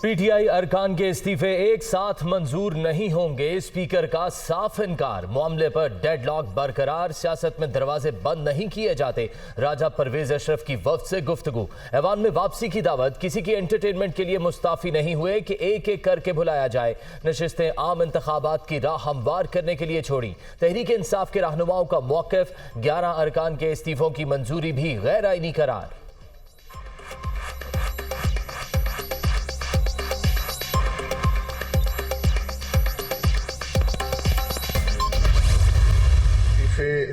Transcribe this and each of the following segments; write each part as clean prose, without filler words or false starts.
PTI अरकान के इस्तीफे एक साथ मंजूर नहीं होंगे, स्पीकर का साफ इनकार। मामले पर डेडलॉक बरकरार, सियासत में दरवाजे बंद नहीं किए जाते। राजा परवेज अशरफ की वफ्द से गुफ्तगू, ऐवान में वापसी की दावत, किसी की एंटरटेनमेंट के लिए मुस्ताफी नहीं हुए कि एक एक करके बुलाया जाए। नशिस्तें आम इंतखाबात की राह हमवार करने के लिए छोड़ी। तहरीक इंसाफ के रहनुमाओं का मौक़िफ़, 11 अरकान के इस्तीफों की मंजूरी भी गैर आईनी करार।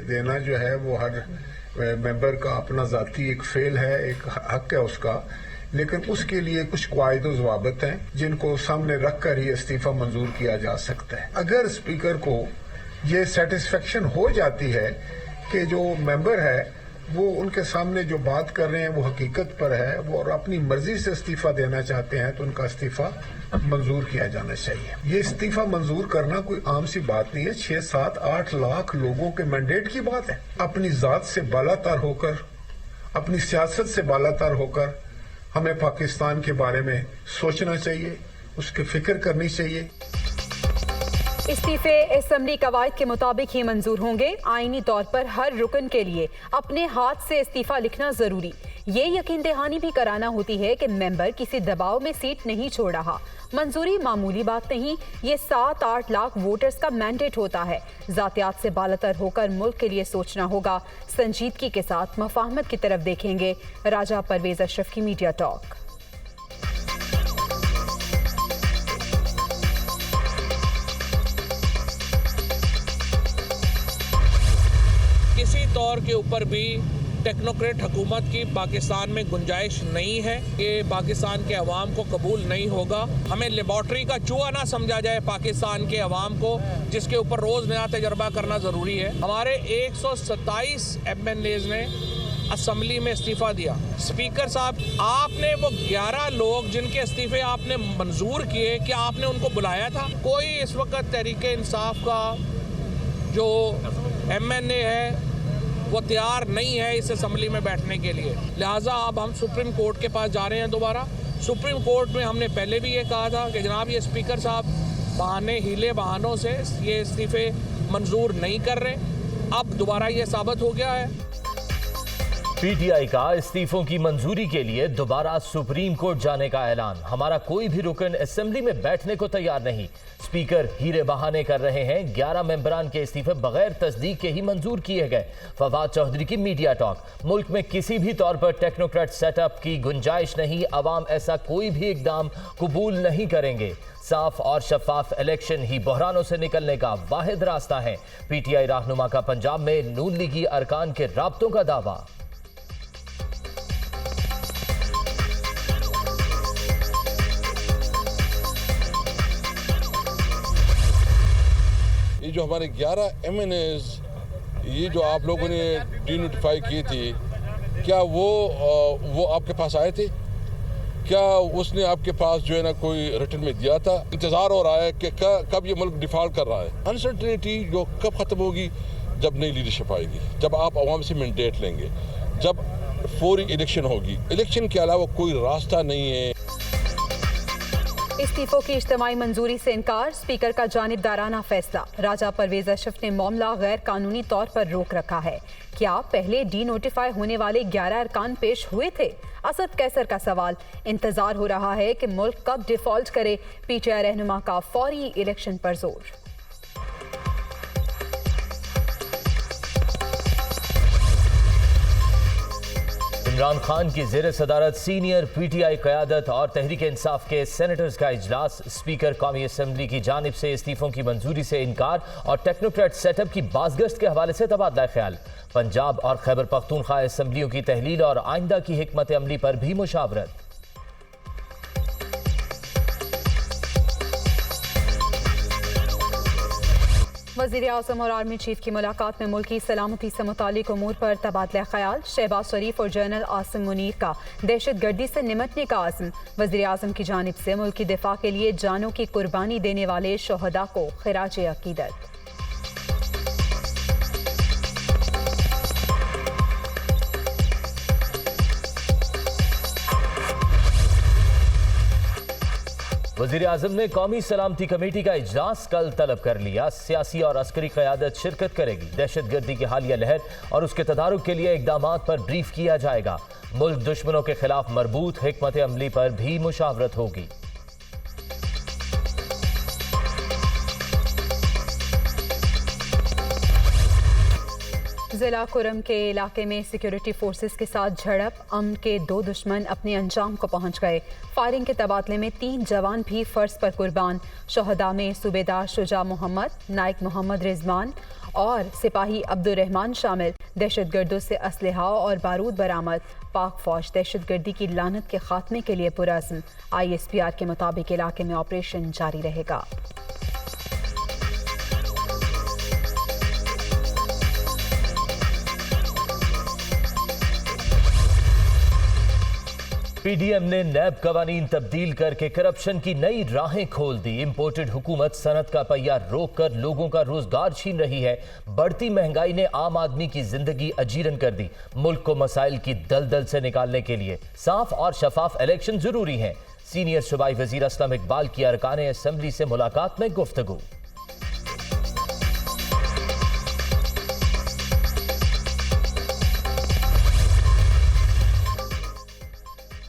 देना जो है वो हर मेंबर का अपना जाती एक फेल है, एक हक है उसका, लेकिन उसके लिए कुछ कायदे व ज़वाबित हैं जिनको सामने रखकर ही इस्तीफा मंजूर किया जा सकता है। अगर स्पीकर को ये सेटिस्फेक्शन हो जाती है कि जो मेंबर है वो उनके सामने जो बात कर रहे हैं वो हकीकत पर है, वो और अपनी मर्जी से इस्तीफा देना चाहते हैं, तो उनका इस्तीफा मंजूर किया जाना चाहिए। ये इस्तीफा मंजूर करना कोई आम सी बात नहीं है। 6, 7, 8 लाख लोगों के मैंडेट की बात है। अपनी जात से बालातर होकर, अपनी सियासत से बालातर होकर हमें पाकिस्तान के बारे में सोचना चाहिए, उसकी फिक्र करनी चाहिए। इस्तीफे असेंबली कवायद के मुताबिक ही मंजूर होंगे। आईनी तौर पर हर रुकन के लिए अपने हाथ से इस्तीफा लिखना जरूरी। ये यकीन दहानी भी कराना होती है कि मेंबर किसी दबाव में सीट नहीं छोड़ रहा। मंजूरी मामूली बात नहीं, ये 7-8 लाख वोटर्स का मैंडेट होता है। जातियात से बालातर होकर मुल्क के लिए सोचना होगा। संजीदगी के साथ मफाहमत की तरफ देखेंगे। राजा परवेज अशरफ की मीडिया टॉक। किसी तौर के ऊपर भी टेक्नोक्रेट हुकूमत की पाकिस्तान में गुंजाइश नहीं है। कि पाकिस्तान के अवाम को कबूल नहीं होगा। हमें लेबॉर्ट्री का चूहा ना समझा जाए पाकिस्तान के अवाम को, जिसके ऊपर रोज़ नया तजर्बा करना ज़रूरी है। हमारे 127 MNAs ने असम्बली में इस्तीफ़ा दिया। स्पीकर साहब, आपने वो 11 लोग जिनके इस्तीफ़े आपने मंजूर किए, क्या आपने उनको बुलाया था? कोई इस वक्त तहरीक इंसाफ का जो MNA है वो तैयार नहीं है इस असम्बली में बैठने के लिए। लिहाजा अब हम सुप्रीम कोर्ट के पास जा रहे हैं दोबारा। सुप्रीम कोर्ट में हमने पहले भी ये कहा था कि जनाब ये स्पीकर साहब बहानों से ये इस्तीफे मंजूर नहीं कर रहे। अब दोबारा ये साबित हो गया है। पीटीआई का इस्तीफों की मंजूरी के लिए दोबारा सुप्रीम कोर्ट जाने का ऐलान। हमारा कोई भी रुकन असेंबली में बैठने को तैयार नहीं। स्पीकर हीरे बहाने कर रहे हैं। 11 मेंबरान के इस्तीफे बगैर तस्दीक के ही मंजूर किए गए। फवाद चौधरी की मीडिया टॉक। मुल्क में किसी भी तौर पर टेक्नोक्रेट सेटअप की गुंजाइश नहीं। अवाम ऐसा कोई भी इकदाम कबूल नहीं करेंगे। साफ और शफाफ इलेक्शन ही बहरानों से निकलने का वाहिद रास्ता है। पीटीआई रहनुमा का पंजाब में नून लीगी अरकान के राब्तों का दावा। ये जो हमारे 11 MNAs ये जो आप लोगों ने डिनोटिफाई की थी, क्या वो आपके पास आए थे? क्या उसने आपके पास जो है ना कोई रिटर्न में दिया था? इंतज़ार हो रहा है कि कब ये मुल्क डिफॉल्ट कर रहा है। अनसर्टेनिटी जो कब ख़त्म होगी? जब नई लीडरशिप आएगी, जब आप अवाम से मैंडेट लेंगे, जब फौरी इलेक्शन होगी। इलेक्शन के अलावा कोई रास्ता नहीं है। इस्तीफों की इज्तिमाई मंजूरी से इनकार, स्पीकर का जानिबदाराना फैसला। राजा परवेज अशरफ ने मामला गैर कानूनी तौर पर रोक रखा है। क्या पहले डी नोटिफाई होने वाले 11 अरकान पेश हुए थे? असद कैसर का सवाल। इंतजार हो रहा है कि मुल्क कब डिफॉल्ट करे। पीटीआई रहनुमा का फौरी इलेक्शन पर जोर। इमरान खान की ज़ेर सदारत सीनियर पीटीआई क़यादत और तहरीक इंसाफ के सेनेटर्स का इजलास। स्पीकर कौमी असम्बली की जानिब से इस्तीफों की मंजूरी से इनकार और टेक्नोक्रेट सेटअप की बाज़गश्त के हवाले से तबादला ख्याल। पंजाब और खैबर पख्तूनख्वा असम्बलियों की तहलील और आइंदा की हिकमत अमली पर भी मुशावरत। वज़ीर आज़म और आर्मी चीफ की मुलाकात में मुल्की सलामती से मुतालिक उमूर पर तबादला ख्याल। शहबाज शरीफ और जनरल आसिम मुनीर का दहशत गर्दी से निमटने का आज़म। वज़ीर आज़म की जानिब से मुल्क की दिफा के लिए जानों की कुर्बानी देने वाले शोहदा को खिराज अकीदत। वजीर आजम ने कौमी सलामती कमेटी का इजलास कल तलब कर लिया। सियासी और अस्करी क़यादत शिरकत करेगी। दहशतगर्दी की हालिया लहर और उसके तदारुक के लिए इक़दामात पर ब्रीफ किया जाएगा। मुल्क दुश्मनों के खिलाफ मरबूत हिकमत अमली पर भी मुशावरत होगी। जिला कुरम के इलाके में सिक्योरिटी फोर्सेस के साथ झड़प। अमन के 2 दुश्मन अपने अंजाम को पहुंच गए। फायरिंग के तबादले में 3 जवान भी फर्ज पर कुर्बान। शोहदा में सूबेदार शुजा मोहम्मद, नाइक मोहम्मद रिजवान और सिपाही अब्दुल रहमान शामिल। दहशतगर्दों से असलहा और बारूद बरामद। पाक फौज दहशतगर्दी की लानत के खात्मे के लिए पुरअज़्म। ISPR के मुताबिक इलाके में ऑपरेशन जारी रहेगा। PDM ने नैब कवानीन तब्दील करके करप्शन की नई राहें खोल दी। इम्पोर्टेड हुकूमत सनत का पहिया रोक कर लोगों का रोजगार छीन रही है। बढ़ती महंगाई ने आम आदमी की जिंदगी अजीरन कर दी। मुल्क को मसाइल की दलदल से निकालने के लिए साफ और शफाफ इलेक्शन जरूरी हैं। सीनियर सूबाई वजीर असलम इकबाल की अरकान असम्बली से मुलाकात में गुफ्तगू।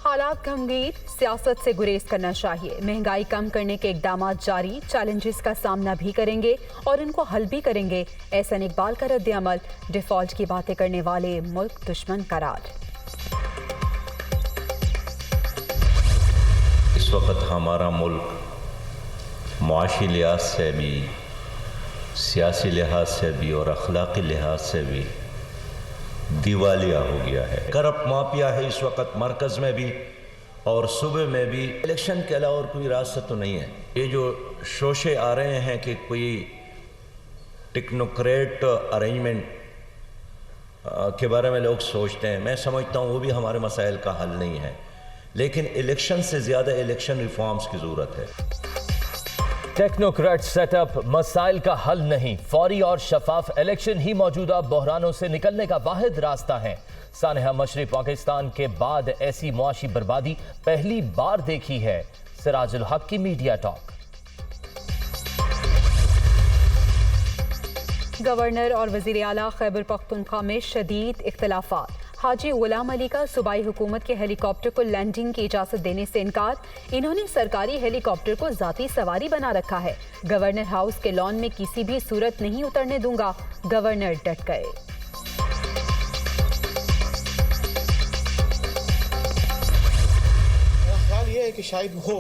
हालात गंभीर, सियासत से गुरेज करना चाहिए। महंगाई कम करने के इकदाम जारी। चैलेंजेस का सामना भी करेंगे और इनको हल भी करेंगे। एहसन इकबाल का रद्द अमल। डिफॉल्ट की बातें करने वाले मुल्क दुश्मन करार। इस वक्त हमारा मुल्क मुआशी लिहाज से भी, सियासी लिहाज से भी और अखलाकी लिहाज से भी दिवालिया हो गया है। करप्ट माफिया है इस वक्त मरकज़ में भी और सूबे में भी। इलेक्शन के अलावा और कोई रास्ता तो नहीं है। ये जो शोशे आ रहे हैं कि कोई टेक्नोक्रेट अरेंजमेंट के बारे में लोग सोचते हैं, मैं समझता हूँ वो भी हमारे मसाइल का हल नहीं है। लेकिन इलेक्शन से ज़्यादा इलेक्शन रिफॉर्म्स की ज़रूरत है। टेक्नोक्रेट सेटअप मसाइल का हल नहीं। फौरी और शफाफ इलेक्शन ही मौजूदा बहरानों से निकलने का वाहिद रास्ता है। सानहा मशरक़ी पाकिस्तान के बाद ऐसी मुआशी बर्बादी पहली बार देखी है। सिराजुल हक की मीडिया टॉक। गवर्नर और वज़ीर आला खैबर पख्तूनख्वा में शदीद इख्तिलाफात। हाजी गुलाम अली का सूबाई हुकूमत के हेलीकॉप्टर को लैंडिंग की इजाज़त देने से इनकार। इन्होंने सरकारी हेलीकॉप्टर को ज़ाती सवारी बना रखा है। गवर्नर हाउस के लॉन में किसी भी सूरत नहीं उतरने दूंगा, गवर्नर डट गए। ख्याल ये है कि शायद वो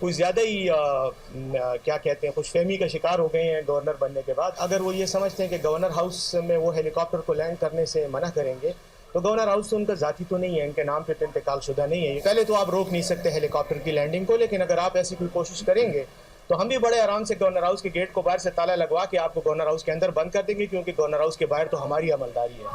कुछ ज़्यादा ही क्या कहते हैं खुशफहमी का शिकार हो गए हैं गवर्नर बनने के बाद। अगर वो ये समझते हैं कि गवर्नर हाउस में वो हेलीकॉप्टर को लैंड करने से मना करेंगे तो गवर्नर हाउस तो उनका जाती तो नहीं है, इनके नाम पे तो इंतकाल शुदा नहीं है। पहले तो आप रोक नहीं सकते हेलीकॉप्टर की लैंडिंग को, लेकिन अगर आप ऐसी कोई कोशिश करेंगे तो हम भी बड़े आराम से गवर्नर हाउस के गेट को बाहर से ताला लगवा के आपको गवर्नर हाउस के अंदर बंद कर देंगे, क्योंकि गवर्नर हाउस के बाहर तो हमारी अमलदारी है।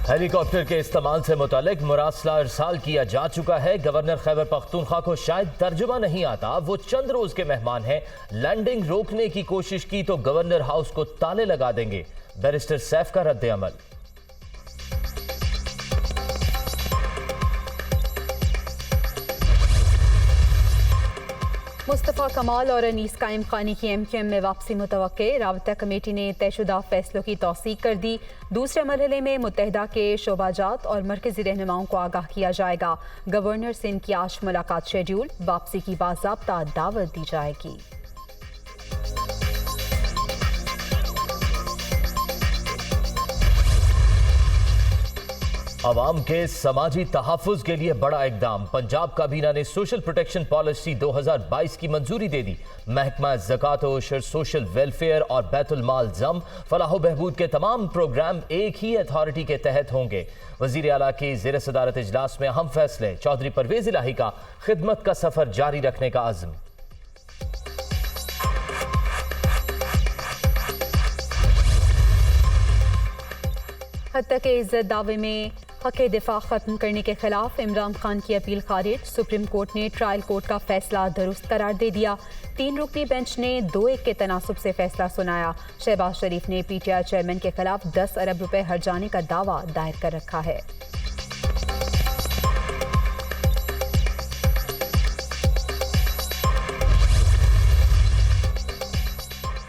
हेलीकॉप्टर के इस्तेमाल से मुतालिक मुरासला इरसाल किया जा चुका है। गवर्नर खैबर पख्तूनख्वा को शायद तर्जुमा नहीं आता, वो चंद रोज के मेहमान हैं। लैंडिंग रोकने की कोशिश की तो गवर्नर हाउस को ताले लगा देंगे। बैरिस्टर सैफ का रद्द अमल। मुस्तफ़ा कमाल और अनीस कायम खानी की MQM में वापसी मुतवक्के। राबता कमेटी ने तयशुदा फैसलों की तौसीक कर दी। दूसरे मरहले में मुत्तहिदा के शोबाजात और मरकजी रहनुमाओं को आगाह किया जाएगा। गवर्नर से इनकी आज मुलाकात शेड्यूल। वापसी की बाज़ाब्ता दावत दी जाएगी। अवाम के समाजी तहफ़्फ़ुज़ के लिए बड़ा इक़दाम। पंजाब काबीना ने सोशल प्रोटेक्शन पॉलिसी 2022 की मंजूरी दे दी। महकमा ज़कात व उशर, सोशल वेलफेयर और बैतुल माल जम, फलाह बहबूद के तमाम प्रोग्राम एक ही अथॉरिटी के तहत होंगे। वज़ीर आला की ज़ेर सदारत इजलास में अहम फैसले। चौधरी परवेज़ इलाही का खिदमत का सफ़र जारी रखने का अज़्म। हत्या के इज्जत दावे में हक दिफा खत्म करने के खिलाफ इमरान खान की अपील खारिज। सुप्रीम कोर्ट ने ट्रायल कोर्ट का फैसला दुरुस्त करार दे दिया। 3 रुकनी बेंच ने 2-1 के तनासुब से फैसला सुनाया। शहबाज शरीफ ने PTI चेयरमैन के खिलाफ 10 अरब रुपए हर्जाने का दावा दायर कर रखा है।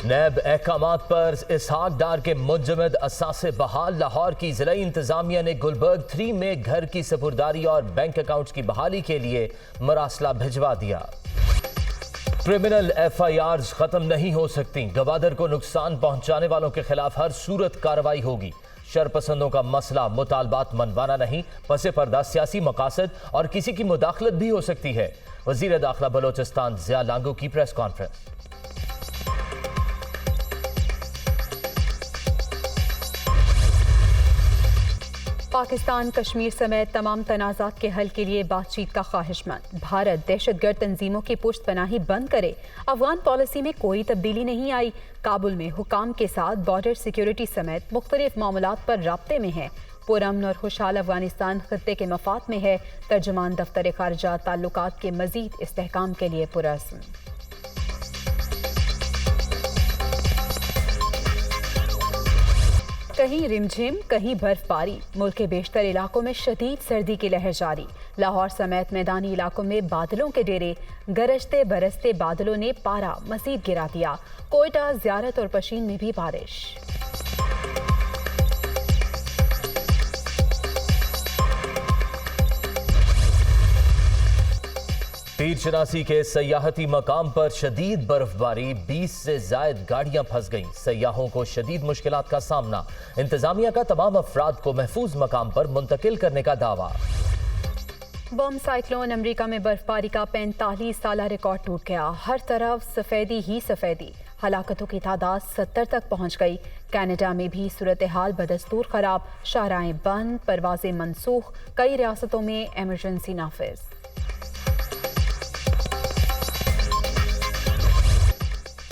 नैब अहकामात पर इसहाक डार के मुंजमद असासे बहाल। लाहौर की जिला इंतजामिया ने गुलबर्ग 3 में घर की सपुर्दारी और बैंक अकाउंट्स की बहाली के लिए मरासला भिजवा दिया। क्रिमिनल FIRs खत्म नहीं हो सकती। गवादर को नुकसान पहुंचाने वालों के खिलाफ हर सूरत कार्रवाई होगी। शरपसंदों का मसला मुतालबात मनवाना नहीं, पसे पर्दा सियासी मकासद और किसी की मुदाखलत भी हो सकती है। वजीर दाखिला बलोचिस्तान जिया लांगू की प्रेस कॉन्फ्रेंस। पाकिस्तान कश्मीर समेत तमाम तनाज़ात के हल के लिए बातचीत का ख्वाहिशमंद। भारत दहशतगर्द तंजीमों की पुश्तपनाही बंद करे। अफगान पॉलिसी में कोई तब्दीली नहीं आई। काबुल में हुकाम के साथ बॉर्डर सिक्योरिटी समेत मुख्तलिफ मामलात पर राब्ते में है। पुरअमन और खुशहाल अफगानिस्तान खत्ते के मफाद में है। तर्जुमान दफ्तर खारजा ताल्लुकात के मजीद इस्तेहकाम के लिए पुरअज़्म। कहीं रिमझिम कहीं बर्फबारी। मुल्क के बेशतर इलाकों में शदीद सर्दी की लहर जारी। लाहौर समेत मैदानी इलाकों में बादलों के डेरे। गरजते बरसते बादलों ने पारा मजीद गिरा दिया। कोयटा, ज़ियारत और पशीन में भी बारिश। पीरशनासी के सयाहती मकाम पर शदीद बर्फबारी। 20 से ज्यादा गाड़ियां फंस गईं। सयाहों को शदीद मुश्किलात का सामना। इंतजामिया का तमाम अफराद को महफूज मकाम पर मुंतकिल करने का दावा। बम साइक्लोन अमेरिका में बर्फबारी का 45 साला रिकॉर्ड टूट गया। हर तरफ सफेदी ही सफेदी। हलाकतों की तादाद 70 तक पहुंच गई। कनाडा में भी सूरत हाल बदस्तूर खराब। शाहराहें बंद, परवाजें मनसूख। कई रियासतों में इमरजेंसी नाफिज।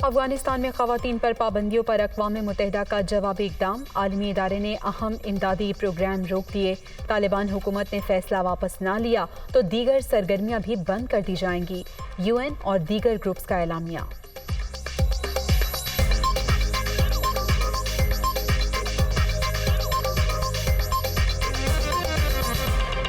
अफगानिस्तान में खवातीन पर पाबंदियों पर अक़वाम मुत्तहिदा का जवाबी इक़दाम। आलमी इदारे ने अहम इमदादी प्रोग्राम रोक दिए। तालिबान हुकूमत ने फैसला वापस ना लिया तो दीगर सरगर्मियां भी बंद कर दी जाएंगी। UN और दीगर ग्रुप्स का एलामिया।